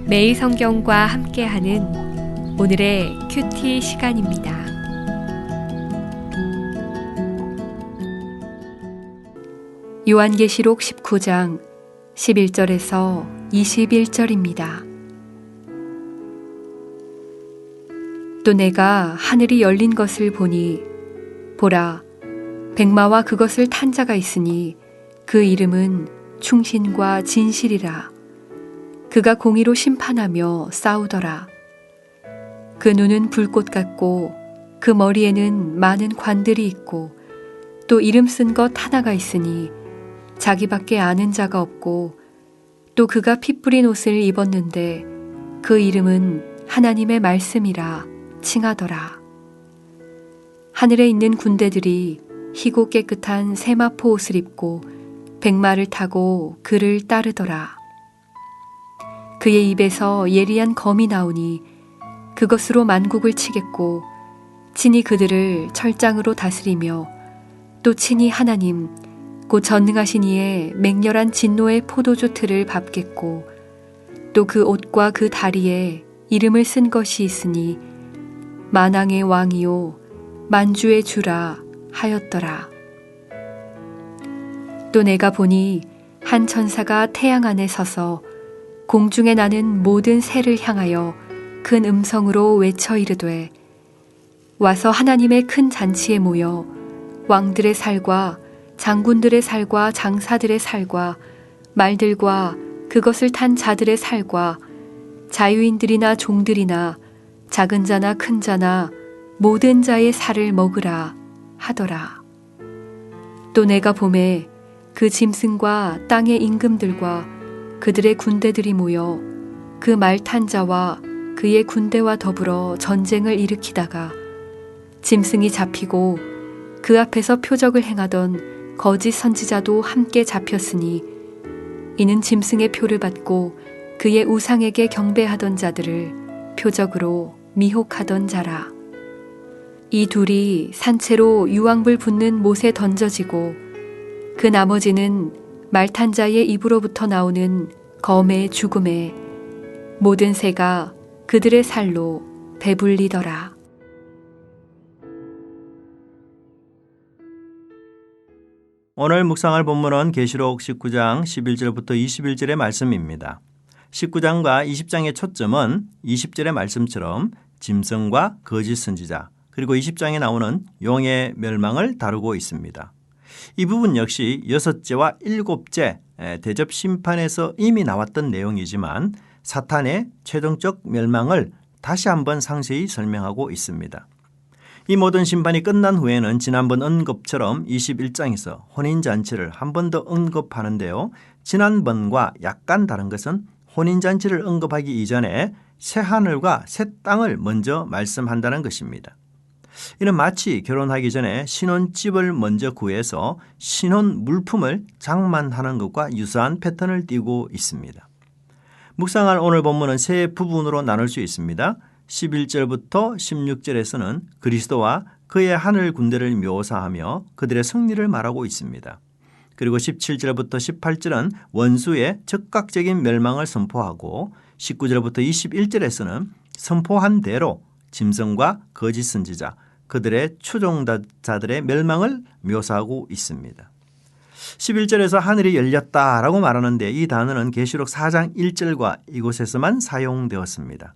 매일 성경과 함께하는 오늘의 큐티 시간입니다. 요한계시록 19장 11절에서 21절입니다. 또 내가 하늘이 열린 것을 보니 보라, 백마와 그것을 탄 자가 있으니 그 이름은 충신과 진실이라. 그가 공의로 심판하며 싸우더라. 그 눈은 불꽃 같고 그 머리에는 많은 관들이 있고 또 이름 쓴 것 하나가 있으니 자기밖에 아는 자가 없고 또 그가 피 뿌린 옷을 입었는데 그 이름은 하나님의 말씀이라 칭하더라. 하늘에 있는 군대들이 희고 깨끗한 세마포 옷을 입고 백마를 타고 그를 따르더라. 그의 입에서 예리한 검이 나오니 그것으로 만국을 치겠고 친히 그들을 철장으로 다스리며 또 친히 하나님 곧 전능하신 이의 맹렬한 진노의 포도주 틀을 밟겠고 또 그 옷과 그 다리에 이름을 쓴 것이 있으니 만왕의 왕이요 만주의 주라 하였더라. 또 내가 보니 한 천사가 태양 안에 서서 공중에 나는 모든 새를 향하여 큰 음성으로 외쳐 이르되 와서 하나님의 큰 잔치에 모여 왕들의 살과 장군들의 살과 장사들의 살과 말들과 그것을 탄 자들의 살과 자유인들이나 종들이나 작은 자나 큰 자나 모든 자의 살을 먹으라 하더라. 또 내가 보매 그 짐승과 땅의 임금들과 그들의 군대들이 모여 그 말 탄 자와 그의 군대와 더불어 전쟁을 일으키다가 짐승이 잡히고 그 앞에서 표적을 행하던 거짓 선지자도 함께 잡혔으니 이는 짐승의 표를 받고 그의 우상에게 경배하던 자들을 표적으로 미혹하던 자라. 이 둘이 산채로 유황불 붙는 못에 던져지고 그 나머지는 말 탄 자의 입으로부터 나오는 검의 죽음에 모든 새가 그들의 살로 배불리더라. 오늘 묵상할 본문은 계시록 19장 11절부터 21절의 말씀입니다. 19장과 20장의 초점은 20절의 말씀처럼 짐승과 거짓 선지자 그리고 20장에 나오는 용의 멸망을 다루고 있습니다. 이 부분 역시 6제와 7제 대접 심판에서 이미 나왔던 내용이지만 사탄의 최종적 멸망을 다시 한번 상세히 설명하고 있습니다. 이 모든 심판이 끝난 후에는 지난번 언급처럼 21장에서 혼인잔치를 한 번 더 언급하는데요. 지난번과 약간 다른 것은 혼인잔치를 언급하기 이전에 새 하늘과 새 땅을 먼저 말씀한다는 것입니다. 이는 마치 결혼하기 전에 신혼집을 먼저 구해서 신혼 물품을 장만하는 것과 유사한 패턴을 띠고 있습니다. 묵상할 오늘 본문은 세 부분으로 나눌 수 있습니다. 11절부터 16절에서는 그리스도와 그의 하늘 군대를 묘사하며 그들의 승리를 말하고 있습니다. 그리고 17절부터 18절은 원수의 즉각적인 멸망을 선포하고 19절부터 21절에서는 선포한 대로 짐승과 거짓 선지자, 그들의 추종자들의 멸망을 묘사하고 있습니다. 11절에서 하늘이 열렸다라고 말하는데 이 단어는 계시록 4장 1절과 이곳에서만 사용되었습니다.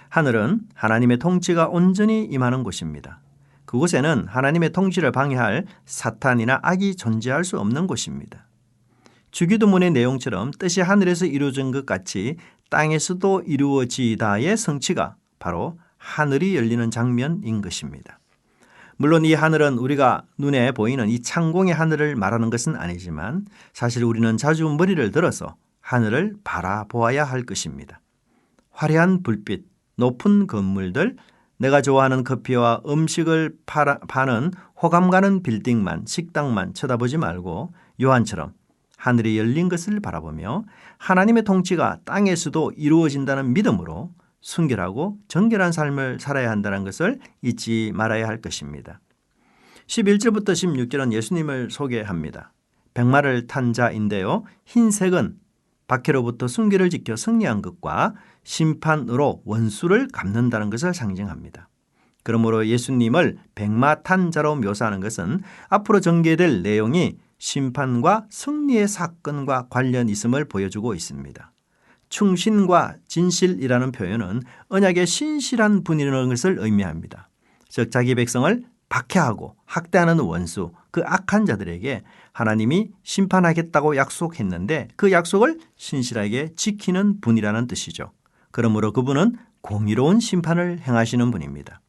하늘은 하나님의 통치가 온전히 임하는 곳입니다. 그곳에는 하나님의 통치를 방해할 사탄이나 악이 존재할 수 없는 곳입니다. 주기도문의 내용처럼 뜻이 하늘에서 이루어진 것 같이 땅에서도 이루어지다의 성취가 바로 하늘이 열리는 장면인 것입니다. 물론 이 하늘은 우리가 눈에 보이는 이 창공의 하늘을 말하는 것은 아니지만 사실 우리는 자주 머리를 들어서 하늘을 바라보아야 할 것입니다. 화려한 불빛, 높은 건물들, 내가 좋아하는 커피와 음식을 파는 호감 가는 빌딩만, 식당만 쳐다보지 말고 요한처럼 하늘이 열린 것을 바라보며 하나님의 통치가 땅에서도 이루어진다는 믿음으로 순결하고 정결한 삶을 살아야 한다는 것을 잊지 말아야 할 것입니다. 11절부터 16절은 예수님을 소개합니다. 백마를 탄 자인데요. 흰색은 박해로부터 순교를 지켜 승리한 것과 심판으로 원수를 갚는다는 것을 상징합니다. 그러므로 예수님을 백마탄 자로 묘사하는 것은 앞으로 전개될 내용이 심판과 승리의 사건과 관련 있음을 보여주고 있습니다. 충신과 진실이라는 표현은 언약의 신실한 분이라는 것을 의미합니다. 즉 자기 백성을 박해하고 학대하는 원수, 그 악한 자들에게 하나님이 심판하겠다고 약속했는데 그 약속을 신실하게 지키는 분이라는 뜻이죠. 그러므로 그분은 공의로운 심판을 행하시는 분입니다.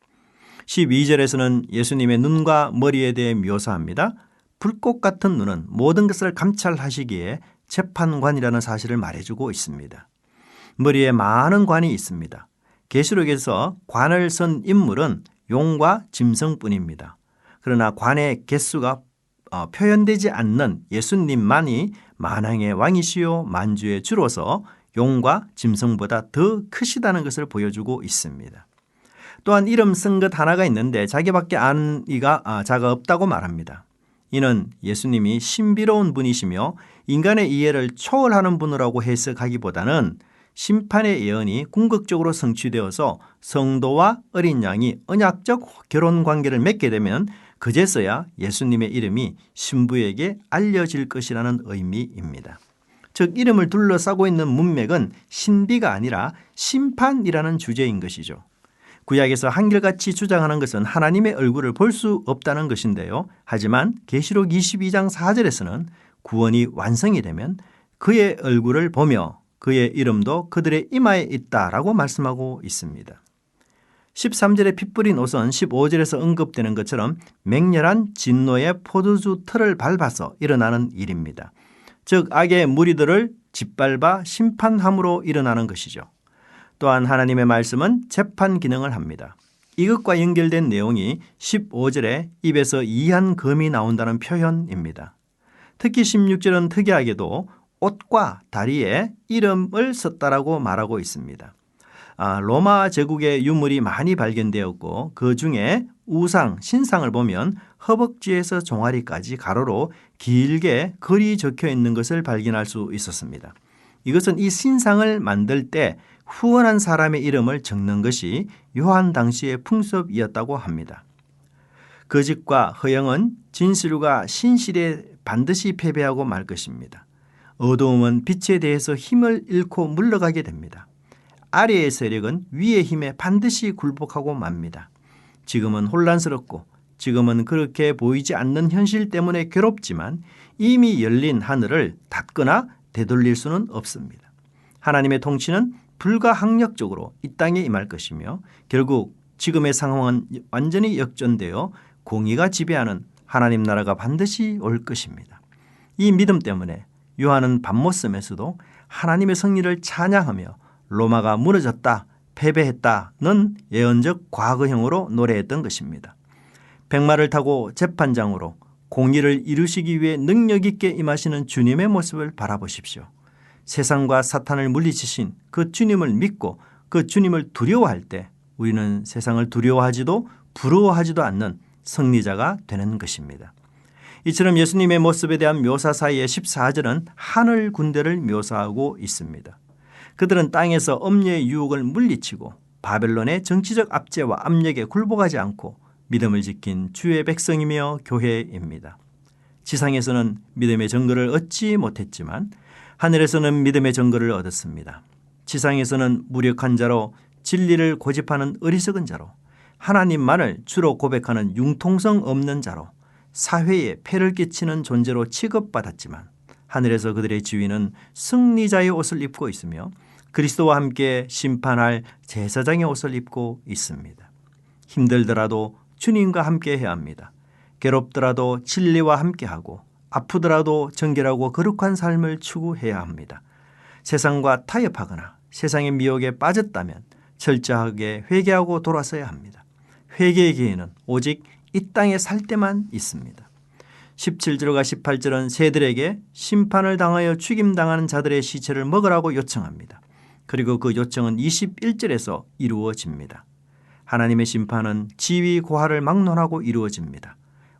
12절에서는 예수님의 눈과 머리에 대해 묘사합니다. 불꽃 같은 눈은 모든 것을 감찰하시기에 재판관이라는 사실을 말해주고 있습니다. 머리에 많은 관이 있습니다. 계시록에서 관을 선 인물은 용과 짐승뿐입니다. 그러나 관의 개수가 표현되지 않는 예수님만이 만왕의 왕이시요 만주의 주로서 용과 짐승보다 더 크시다는 것을 보여주고 있습니다. 또한 이름 쓴 것 하나가 있는데 자기밖에 아는 이가 자가 없다고 말합니다. 이는 예수님이 신비로운 분이시며 인간의 이해를 초월하는 분이라고 해석하기보다는 심판의 예언이 궁극적으로 성취되어서 성도와 어린 양이 언약적 결혼 관계를 맺게 되면 그제서야 예수님의 이름이 신부에게 알려질 것이라는 의미입니다. 즉 이름을 둘러싸고 있는 문맥은 신비가 아니라 심판이라는 주제인 것이죠. 구약에서 한결같이 주장하는 것은 하나님의 얼굴을 볼 수 없다는 것인데요. 하지만 계시록 22장 4절에서는 구원이 완성이 되면 그의 얼굴을 보며 그의 이름도 그들의 이마에 있다라고 말씀하고 있습니다. 13절에 피 뿌린 옷은 15절에서 언급되는 것처럼 맹렬한 진노의 포도주 틀을 밟아서 일어나는 일입니다. 즉 악의 무리들을 짓밟아 심판함으로 일어나는 것이죠. 또한 하나님의 말씀은 재판 기능을 합니다. 이것과 연결된 내용이 15절에 입에서 이한 검이 나온다는 표현입니다. 특히 16절은 특이하게도 옷과 다리에 이름을 썼다라고 말하고 있습니다. 로마 제국의 유물이 많이 발견되었고 그 중에 우상, 신상을 보면 허벅지에서 종아리까지 가로로 길게 글이 적혀 있는 것을 발견할 수 있었습니다. 이것은 이 신상을 만들 때 후원한 사람의 이름을 적는 것이 요한 당시의 풍습이었다고 합니다. 거짓과 허영은 진실과 신실에 반드시 패배하고 말 것입니다. 어두움은 빛에 대해서 힘을 잃고 물러가게 됩니다. 아래의 세력은 위의 힘에 반드시 굴복하고 맙니다. 지금은 혼란스럽고 지금은 그렇게 보이지 않는 현실 때문에 괴롭지만 이미 열린 하늘을 닫거나 되돌릴 수는 없습니다. 하나님의 통치는 불가항력적으로 이 땅에 임할 것이며 결국 지금의 상황은 완전히 역전되어 공의가 지배하는 하나님 나라가 반드시 올 것입니다. 이 믿음 때문에 요한은 밤모섬에서도 하나님의 승리를 찬양하며 로마가 무너졌다, 패배했다는 예언적 과거형으로 노래했던 것입니다. 백마를 타고 재판장으로 공의를 이루시기 위해 능력 있게 임하시는 주님의 모습을 바라보십시오. 세상과 사탄을 물리치신 그 주님을 믿고 그 주님을 두려워할 때 우리는 세상을 두려워하지도 부러워하지도 않는 승리자가 되는 것입니다. 이처럼 예수님의 모습에 대한 묘사 사이에 14절은 하늘 군대를 묘사하고 있습니다. 그들은 땅에서 엄녀의 유혹을 물리치고 바벨론의 정치적 압제와 압력에 굴복하지 않고 믿음을 지킨 주의 백성이며 교회입니다. 지상에서는 믿음의 증거를 얻지 못했지만 하늘에서는 믿음의 증거를 얻었습니다. 지상에서는 무력한 자로 진리를 고집하는 어리석은 자로 하나님만을 주로 고백하는 융통성 없는 자로 사회에 폐를 끼치는 존재로 취급받았지만 하늘에서 그들의 지위는 승리자의 옷을 입고 있으며 그리스도와 함께 심판할 제사장의 옷을 입고 있습니다. 힘들더라도 주님과 함께 해야 합니다. 괴롭더라도 진리와 함께하고 아프더라도 정결하고 거룩한 삶을 추구해야 합니다. 세상과 타협하거나 세상의 미혹에 빠졌다면 철저하게 회개하고 돌아서야 합니다. 회개의 기회는 오직 이 땅에 살 때만 있습니다. 17절과 18절은 새들에게 심판을 당하여 죽임당하는 자들의 시체를 먹으라고 요청합니다. 그리고 그 요청은 21절에서 이루어집니다. 하나님의 심판은 지위 고하를 막론하고 이루어집니다.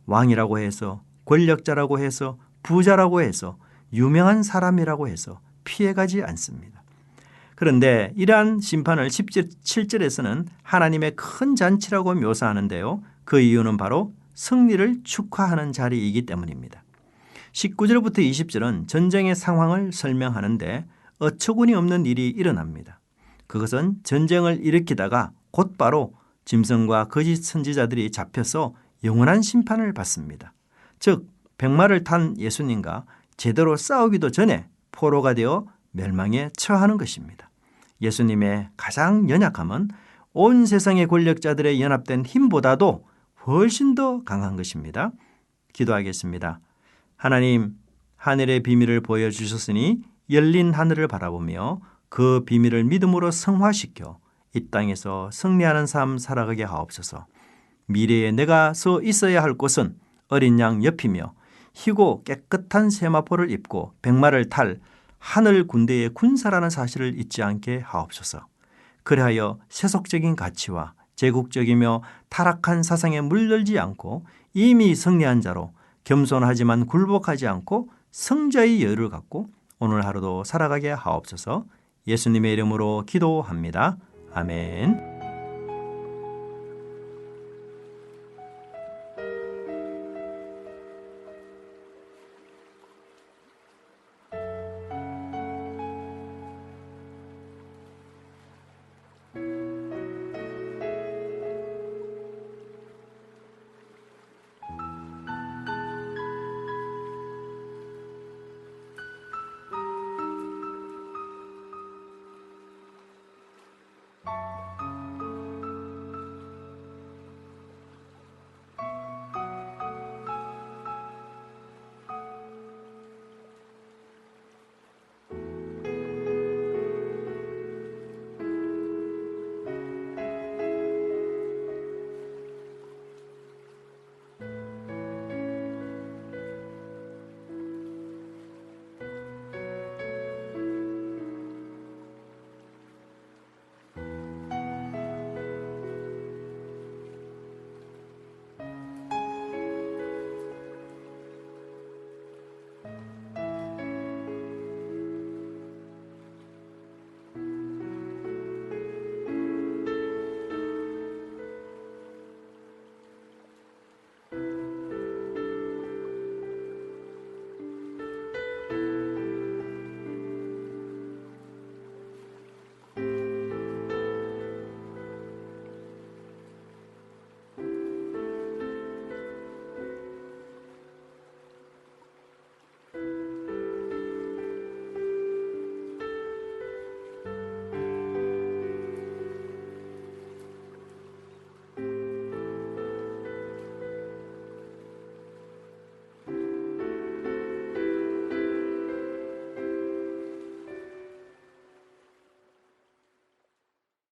왕이라고 해서 권력자라고 해서 부자라고 해서 유명한 사람이라고 해서 피해가지 않습니다. 그런데 이러한 심판을 17절에서는 하나님의 큰 잔치라고 묘사하는데요. 그 이유는 바로 승리를 축하하는 자리이기 때문입니다. 19절부터 20절은 전쟁의 상황을 설명하는데 어처구니 없는 일이 일어납니다. 그것은 전쟁을 일으키다가 곧바로 짐승과 거짓 선지자들이 잡혀서 영원한 심판을 받습니다. 즉 백마를 탄 예수님과 제대로 싸우기도 전에 포로가 되어 멸망에 처하는 것입니다. 예수님의 가장 연약함은 온 세상의 권력자들의 연합된 힘보다도 훨씬 더 강한 것입니다. 기도하겠습니다. 하나님, 하늘의 비밀을 보여주셨으니 열린 하늘을 바라보며 그 비밀을 믿음으로 성화시켜 이 땅에서 승리하는 삶 살아가게 하옵소서. 미래에 내가 서 있어야 할 곳은 어린 양 옆이며 희고 깨끗한 세마포를 입고 백마를 탈 하늘 군대의 군사라는 사실을 잊지 않게 하옵소서. 그리하여 세속적인 가치와 제국적이며 타락한 사상에 물들지 않고 이미 승리한 자로 겸손하지만 굴복하지 않고 성자의 여유를 갖고 오늘 하루도 살아가게 하옵소서. 예수님의 이름으로 기도합니다. 아멘.